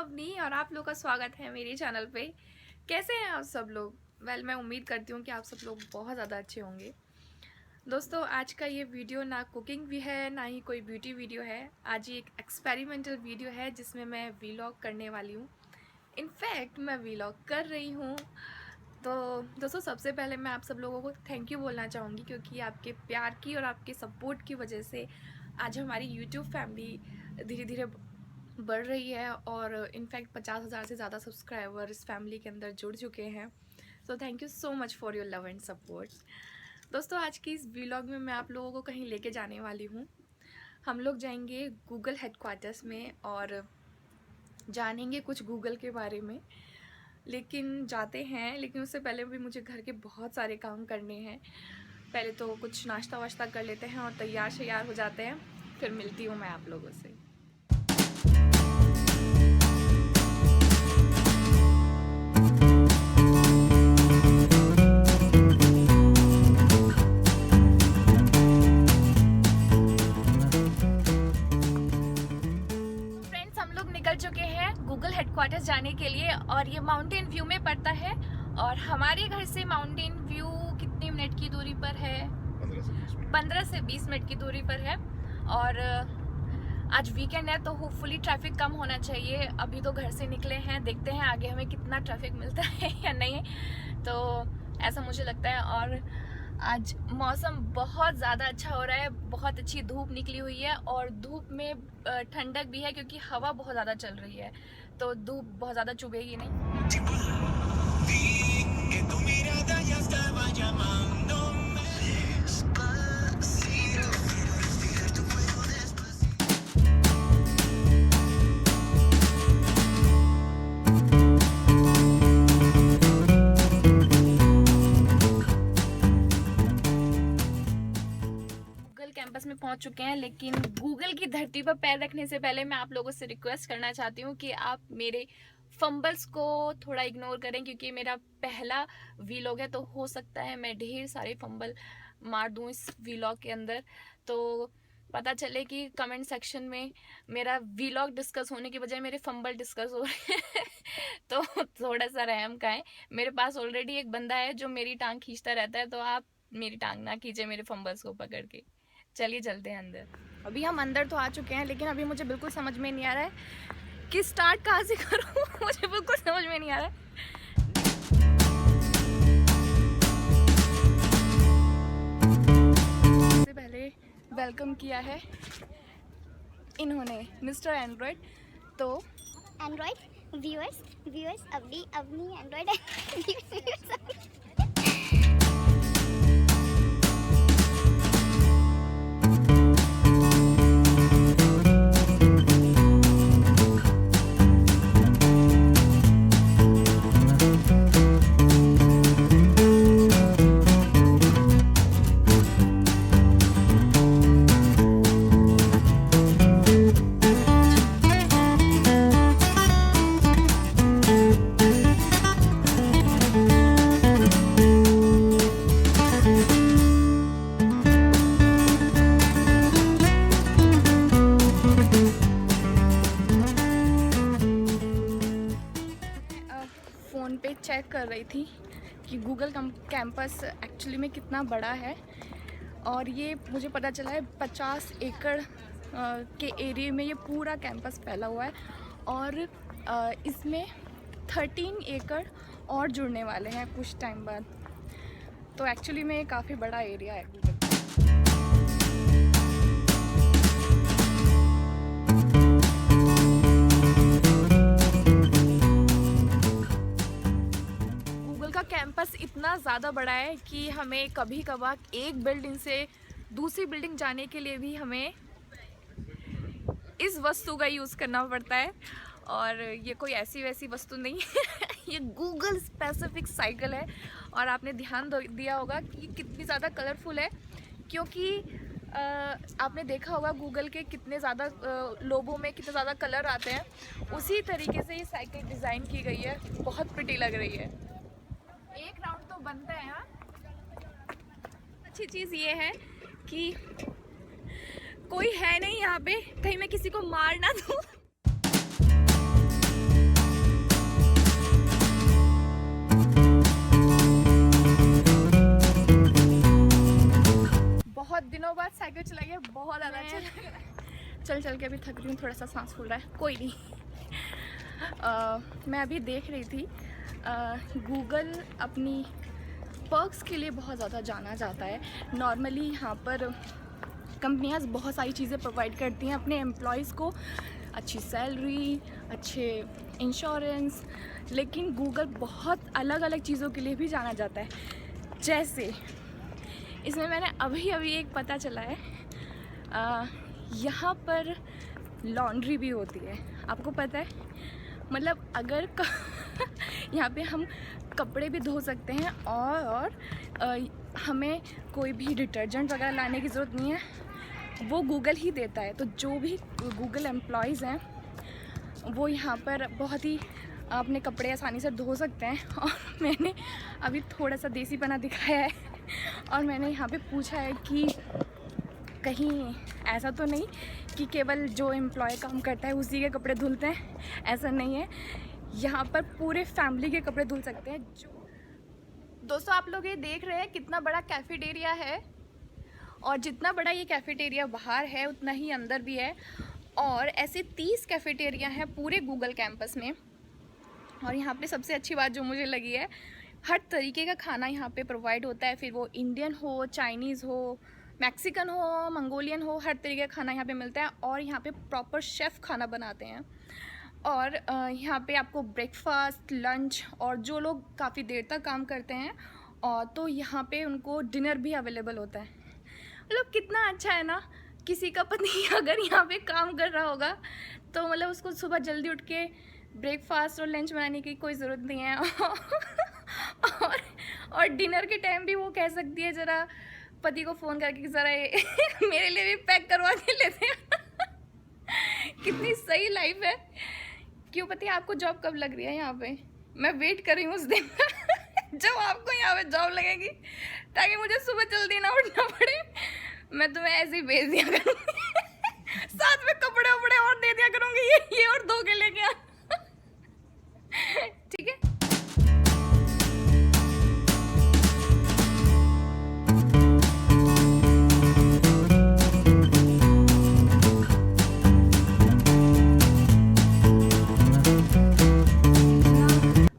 अवनी और आप लोग का स्वागत है मेरे चैनल पे। कैसे हैं आप सब लोग? मैं उम्मीद करती हूँ कि आप सब लोग बहुत ज़्यादा अच्छे होंगे। दोस्तों, आज का ये वीडियो ना कुकिंग भी है ना ही कोई ब्यूटी वीडियो है। आज ये एक एक्सपेरिमेंटल वीडियो है जिसमें मैं वीलॉग करने वाली हूँ। इनफैक्ट मैं वीलॉग कर रही हूँ। तो दोस्तों, सबसे पहले मैं आप सब लोगों को थैंक यू बोलना चाहूँगी, क्योंकि आपके प्यार की और आपके सपोर्ट की वजह से आज हमारी यूट्यूब फैमिली धीरे धीरे बढ़ रही है और इनफैक्ट 50,000 से ज़्यादा सब्सक्राइबर इस फैमिली के अंदर जुड़ चुके हैं। So thank you so much for your love and support. दोस्तों, आज की इस व्लॉग में मैं आप लोगों को कहीं लेके जाने वाली हूँ। हम लोग जाएंगे गूगल हेडक्वार्टर्स में और जानेंगे कुछ गूगल के बारे में। लेकिन जाते हैं, लेकिन उससे पहले भी मुझे घर के बहुत सारे काम करने हैं। पहले तो कुछ नाश्ता वाश्ता कर लेते हैं और तैयार हो जाते हैं, फिर मिलती हूँ मैं आप लोगों से। निकल चुके हैं गूगल हेडक्वार्टर्स जाने के लिए और ये माउंटेन व्यू में पड़ता है। और हमारे घर से माउंटेन व्यू कितने मिनट की दूरी पर है? 15 से 20 मिनट की दूरी पर है। और आज वीकेंड है तो होपफुली ट्रैफिक कम होना चाहिए। अभी तो घर से निकले हैं, देखते हैं आगे हमें कितना ट्रैफिक मिलता है या नहीं, तो ऐसा मुझे लगता है। और आज मौसम बहुत ज़्यादा अच्छा हो रहा है, बहुत अच्छी धूप निकली हुई है और धूप में ठंडक भी है क्योंकि हवा बहुत ज़्यादा चल रही है, तो धूप बहुत ज़्यादा चुभेगी नहीं। कैंपस में पहुंच चुके हैं, लेकिन गूगल की धरती पर पैर रखने से पहले मैं आप लोगों से रिक्वेस्ट करना चाहती हूँ कि आप मेरे फंबल्स को थोड़ा इग्नोर करें, क्योंकि मेरा पहला वीलॉग है तो हो सकता है मैं ढेर सारे फंबल मार दूँ इस वीलॉग के अंदर। तो पता चले कि कमेंट सेक्शन में मेरा वीलॉग डिस्कस होने के बजाय मेरे फंबल डिस्कस हो रहे हैं तो थोड़ा सा रहम का है। मेरे पास ऑलरेडी एक बंदा है जो मेरी टांग खींचता रहता है, तो आप मेरी टांग ना खींचे मेरे फंबल्स को पकड़ के। चलिए चलते हैं अंदर। अभी हम अंदर तो आ चुके हैं, लेकिन अभी मुझे बिल्कुल समझ में नहीं आ रहा है कि स्टार्ट कहाँ से करूँ मुझे बिल्कुल समझ में नहीं आ रहा है। सबसे पहले वेलकम किया है इन्होंने, मिस्टर एंड्रॉयड। तो Android viewers Avani Android check कर रही थी कि गूगल कैंपस एक्चुअली में कितना बड़ा है, और ये मुझे पता चला है 50 एकड़ के एरिया में ये पूरा कैंपस फैला हुआ है। और इसमें 13 एकड़ और जुड़ने वाले हैं कुछ टाइम बाद। तो एक्चुअली में ये काफ़ी बड़ा एरिया है गूगल। कैंपस इतना ज़्यादा बड़ा है कि हमें कभी कभार एक बिल्डिंग से दूसरी बिल्डिंग जाने के लिए भी हमें इस वस्तु का यूज़ करना पड़ता है। और ये कोई ऐसी वैसी वस्तु नहीं है ये गूगल स्पेसिफिक साइकिल है। और आपने ध्यान दिया होगा कि कितनी ज़्यादा कलरफुल है, क्योंकि आपने देखा होगा गूगल के कितने ज़्यादा लोगों में कितने ज़्यादा कलर आते हैं, उसी तरीके से ये साइकिल डिज़ाइन की गई है। बहुत प्रिटी लग रही है। एक राउंड तो बनता है। हाँ, अच्छी चीज़ ये है कि कोई है नहीं यहाँ पे, कहीं मैं किसी को मार ना दूँ। चल चल के अभी थक रही हूँ, थोड़ा सा सांस फूल रहा है, कोई नहीं। मैं अभी देख रही थी गूगल अपनी पर्क्स के लिए बहुत ज़्यादा जाना जाता है। नॉर्मली यहाँ पर कंपनियाँ बहुत सारी चीज़ें प्रोवाइड करती हैं अपने एम्प्लॉयज़ को, अच्छी सैलरी, अच्छे इंश्योरेंस, लेकिन गूगल बहुत अलग अलग चीज़ों के लिए भी जाना जाता है। जैसे इसमें मैंने अभी अभी एक पता चला है, यहाँ पर लॉन्ड्री भी होती है, आपको पता है? मतलब अगर यहाँ पे हम कपड़े भी धो सकते हैं और हमें कोई भी डिटर्जेंट वगैरह लाने की ज़रूरत नहीं है, वो गूगल ही देता है। तो जो भी गूगल एम्प्लॉयज़ हैं वो यहाँ पर बहुत ही अपने कपड़े आसानी से धो सकते हैं। और मैंने अभी थोड़ा सा देसीपना दिखाया है और मैंने यहाँ पे पूछा है कि कहीं ऐसा तो नहीं कि केवल जो एम्प्लॉय काम करता है उसी के कपड़े धुलते हैं, ऐसा नहीं है। यहाँ पर पूरे फैमिली के कपड़े धुल सकते हैं। जो दोस्तों आप लोग ये देख रहे हैं कितना बड़ा कैफेटेरिया है, और जितना बड़ा ये कैफेटेरिया बाहर है उतना ही अंदर भी है। और ऐसे 30 कैफेटेरिया हैं पूरे गूगल कैंपस में। और यहाँ पे सबसे अच्छी बात जो मुझे लगी है, हर तरीके का खाना यहाँ पे प्रोवाइड होता है, फिर वो इंडियन हो, चाइनीज़ हो, मैक्सिकन हो, मंगोलियन हो, हर तरीके का खाना यहाँ पे मिलता है। और यहाँ पे प्रॉपर शेफ़ खाना बनाते हैं। और यहाँ पे आपको ब्रेकफास्ट, लंच, और जो लोग काफ़ी देर तक काम करते हैं और तो यहाँ पे उनको डिनर भी अवेलेबल होता है। मतलब कितना अच्छा है ना। किसी का पति अगर यहाँ पे काम कर रहा होगा तो मतलब उसको सुबह जल्दी उठ के ब्रेकफास्ट और लंच बनाने की कोई ज़रूरत नहीं है। और डिनर के टाइम भी वो कह सकती है ज़रा पति को फ़ोन करके कि ज़रा मेरे लिए भी पैक करवा के लेते हैं। कितनी सही लाइफ है। क्यों पति, आपको जॉब कब लग रही है यहाँ पे? मैं वेट कर रही हूँ उस दिन जब आपको यहाँ पे जॉब लगेगी, ताकि मुझे सुबह जल्दी ना उठना पड़े। मैं तुम्हें ऐसे ही भेज दिया करूँगी साथ में कपड़े वपड़े और दे दिया करूँगी, ये और धो के लेके आ। ठीक है।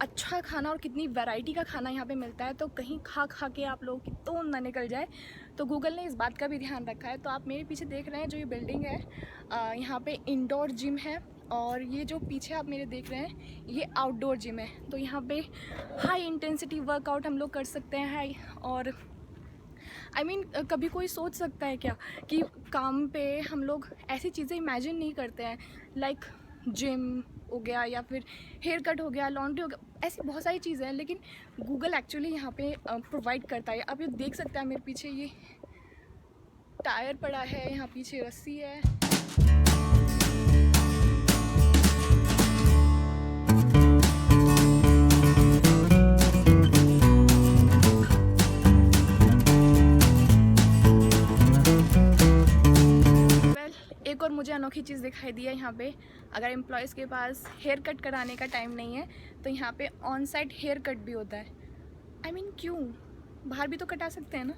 अच्छा खाना और कितनी वैरायटी का खाना यहाँ पे मिलता है, तो कहीं खा खा के आप लोगों की तोंद ना निकल जाए, तो गूगल ने इस बात का भी ध्यान रखा है। तो आप मेरे पीछे देख रहे हैं जो ये बिल्डिंग है, यहाँ पे इंडोर जिम है, और ये जो पीछे आप मेरे देख रहे हैं ये आउटडोर जिम है। तो यहाँ पे हाई इंटेंसिटी वर्कआउट हम लोग कर सकते हैं। और I mean, कभी कोई सोच सकता है क्या कि काम पे हम लोग ऐसी चीज़ें इमेजिन नहीं करते हैं, लाइक जिम हो गया या फिर हेयर कट हो गया, लॉन्ड्री हो गया, ऐसी बहुत सारी चीज़ें हैं, लेकिन गूगल एक्चुअली यहाँ पे प्रोवाइड करता है। आप ये देख सकते हैं मेरे पीछे ये टायर पड़ा है, यहाँ पीछे रस्सी है। एक और मुझे अनोखी चीज़ दिखाई दी है यहाँ पे। अगर एम्प्लॉयज़ के पास हेयर कट कराने का टाइम नहीं है तो यहाँ पे ऑन साइट हेयर कट भी होता है। I mean, क्यों? बाहर भी तो कटा सकते हैं ना।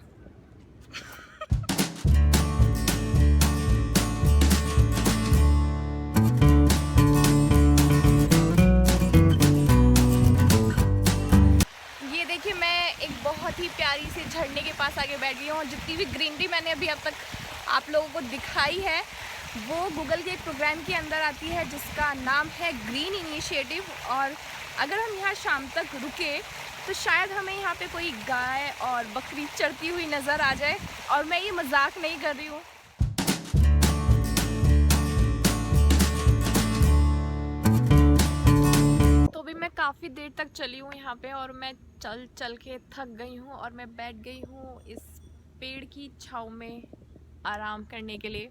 ये देखिए, मैं एक बहुत ही प्यारी सी झरने के पास आके बैठ गई हूँ, और जितनी भी ग्रीनरी मैंने अभी अब तक आप लोगों को दिखाई है वो गूगल के एक प्रोग्राम के अंदर आती है जिसका नाम है ग्रीन इनिशिएटिव। और अगर हम यहाँ शाम तक रुके तो शायद हमें यहाँ पे कोई गाय और बकरी चरती हुई नज़र आ जाए, और मैं ये मजाक नहीं कर रही हूँ। तो भी मैं काफ़ी देर तक चली हूँ यहाँ पे, और मैं चल चल के थक गई हूँ, और मैं बैठ गई हूँ इस पेड़ की छाँव में आराम करने के लिए।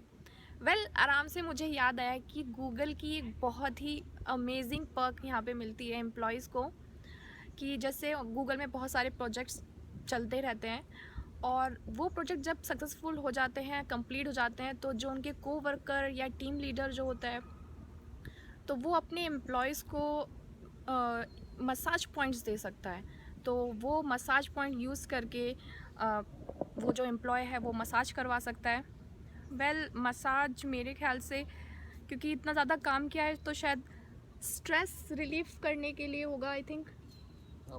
आराम से मुझे याद आया कि गूगल की एक बहुत ही अमेजिंग पर्क यहाँ पे मिलती है एम्प्लॉयज़ को, कि जैसे गूगल में बहुत सारे प्रोजेक्ट्स चलते रहते हैं, और वो प्रोजेक्ट जब सक्सेसफुल हो जाते हैं, कंप्लीट हो जाते हैं, तो जो उनके कोवर्कर या टीम लीडर जो होता है, तो वो अपने एम्प्लॉयज़ को मसाज पॉइंट्स दे सकता है। तो वो मसाज पॉइंट यूज़ करके वो जो एम्प्लॉय है वो मसाज करवा सकता है। वेल मसाज मेरे ख्याल से, क्योंकि इतना ज़्यादा काम किया है तो शायद स्ट्रेस रिलीफ करने के लिए होगा, आई थिंक।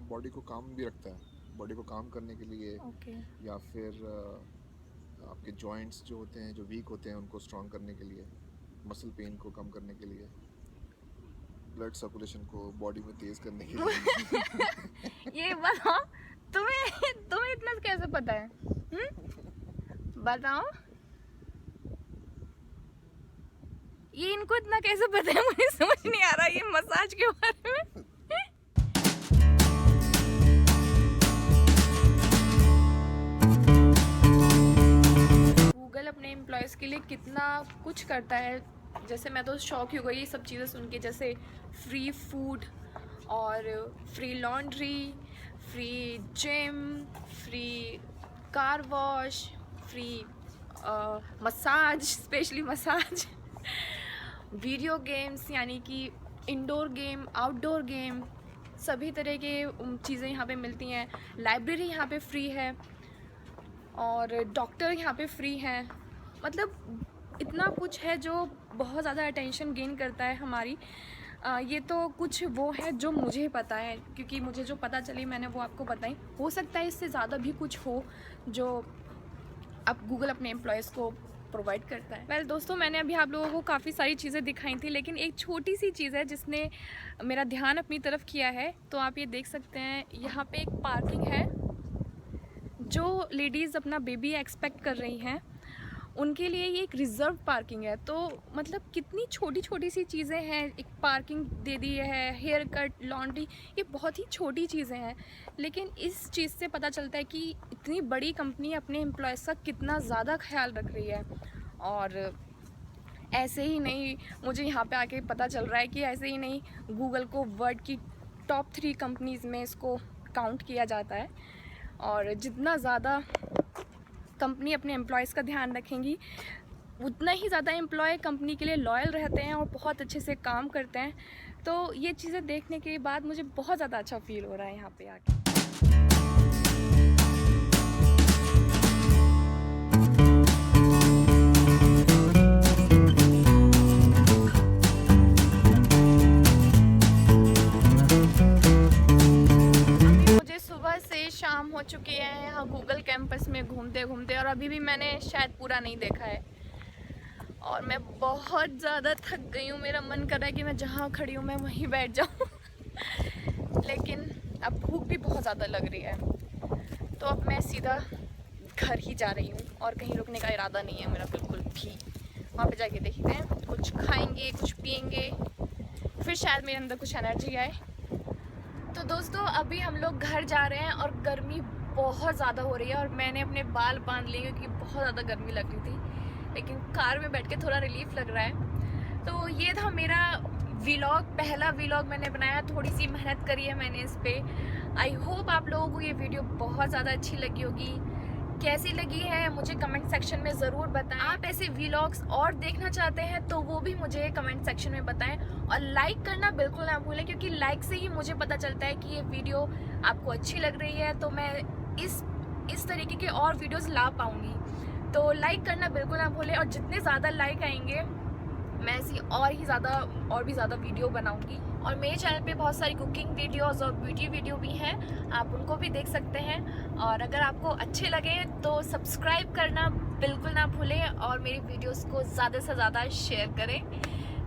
बॉडी को काम भी रखता है, बॉडी को काम करने के लिए ओके। या फिर आपके जॉइंट्स जो होते हैं, जो वीक होते हैं, उनको स्ट्रॉन्ग करने के लिए, मसल पेन को कम करने के लिए, ब्लड सर्कुलेशन को बॉडी में तेज करने के लिए। ये बताओ, तुम्हें इतना कैसे पता है? बताओ, ये इनको इतना कैसे पता है? मुझे समझ नहीं आ रहा ये मसाज के बारे में। गूगल अपने एम्प्लॉयज़ के लिए कितना कुछ करता है। जैसे मैं तो शॉक ही हो गई ये सब चीज़ें सुन के, जैसे फ्री फूड और free laundry, free gym, free car wash, free massage, specially massage, video games यानी कि इंडोर गेम, आउटडोर गेम, सभी तरह के चीज़ें यहाँ पे मिलती हैं। लाइब्रेरी यहाँ पे फ्री है और डॉक्टर यहाँ पे फ्री हैं। मतलब इतना कुछ है जो बहुत ज़्यादा अटेंशन गेन करता है हमारी। ये तो कुछ वो है जो मुझे पता है, क्योंकि मुझे जो पता चली मैंने वो आपको बताई। हो सकता है इससे ज़्यादा भी कुछ हो जो अब गूगल अपने एम्प्लॉयज़ को प्रोवाइड करता है। वेल दोस्तों, मैंने अभी आप लोगों को काफ़ी सारी चीज़ें दिखाई थी, लेकिन एक छोटी सी चीज़ है जिसने मेरा ध्यान अपनी तरफ किया है। तो आप ये देख सकते हैं, यहाँ पे एक पार्किंग है। जो लेडीज़ अपना बेबी एक्सपेक्ट कर रही हैं उनके लिए ये एक रिज़र्व पार्किंग है। तो मतलब कितनी छोटी छोटी सी चीज़ें हैं। एक पार्किंग दे दी है, हेयर कट, लॉन्ड्री, ये बहुत ही छोटी चीज़ें हैं, लेकिन इस चीज़ से पता चलता है कि इतनी बड़ी कंपनी अपने एम्प्लॉयज़ का कितना ज़्यादा ख्याल रख रही है। और ऐसे ही नहीं, मुझे यहाँ पे आके पता चल रहा है कि ऐसे ही नहीं, गूगल को वर्ल्ड की टॉप 3 कंपनीज़ में इसको काउंट किया जाता है। और जितना ज़्यादा कंपनी अपने एम्प्लॉयज़ का ध्यान रखेंगी, उतना ही ज़्यादा एम्प्लॉय कंपनी के लिए लॉयल रहते हैं और बहुत अच्छे से काम करते हैं। तो ये चीज़ें देखने के बाद मुझे बहुत ज़्यादा अच्छा फील हो रहा है यहाँ पे आके। शाम हो चुकी है यहाँ गूगल कैंपस में घूमते घूमते, और अभी भी मैंने शायद पूरा नहीं देखा है और मैं बहुत ज़्यादा थक गई हूँ। मेरा मन कर रहा है कि मैं जहाँ खड़ी हूँ मैं वहीं बैठ जाऊँ लेकिन अब भूख भी बहुत ज़्यादा लग रही है, तो अब मैं सीधा घर ही जा रही हूँ और कहीं रुकने का इरादा नहीं है मेरा बिल्कुल भी। वहाँ पे जाके देखते हैं, कुछ खाएंगे, कुछ पियेंगे, फिर शायद मेरे अंदर कुछ एनर्जी आए। तो दोस्तों, अभी हम लोग घर जा रहे हैं और गर्मी बहुत ज़्यादा हो रही है और मैंने अपने बाल बांध लिए क्योंकि बहुत ज़्यादा गर्मी लग रही थी, लेकिन कार में बैठ के थोड़ा रिलीफ लग रहा है। तो ये था मेरा व्लॉग, पहला व्लॉग मैंने बनाया। थोड़ी सी मेहनत करी है मैंने इस पर। आई होप आप लोगों को ये वीडियो बहुत ज़्यादा अच्छी लगी होगी। कैसी लगी है मुझे कमेंट सेक्शन में ज़रूर बताएं। आप ऐसे व्लॉग्स और देखना चाहते हैं तो वो भी मुझे कमेंट सेक्शन में बताएं, और लाइक करना बिल्कुल ना भूलें, क्योंकि लाइक से ही मुझे पता चलता है कि ये वीडियो आपको अच्छी लग रही है, तो मैं इस तरीके के और वीडियोस ला पाऊँगी। तो लाइक करना बिल्कुल ना भूलें, और जितने ज़्यादा लाइक आएंगे मैं ऐसी और भी ज़्यादा वीडियो बनाऊँगी। और मेरे चैनल पे बहुत सारी कुकिंग वीडियोस और ब्यूटी वीडियो भी हैं, आप उनको भी देख सकते हैं। और अगर आपको अच्छे लगे तो सब्सक्राइब करना बिल्कुल ना भूलें और मेरी वीडियोस को ज़्यादा से ज़्यादा शेयर करें।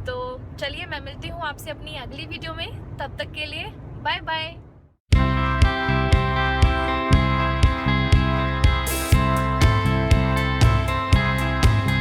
तो चलिए, मैं मिलती हूँ आपसे अपनी अगली वीडियो में। तब तक के लिए बाय बाय।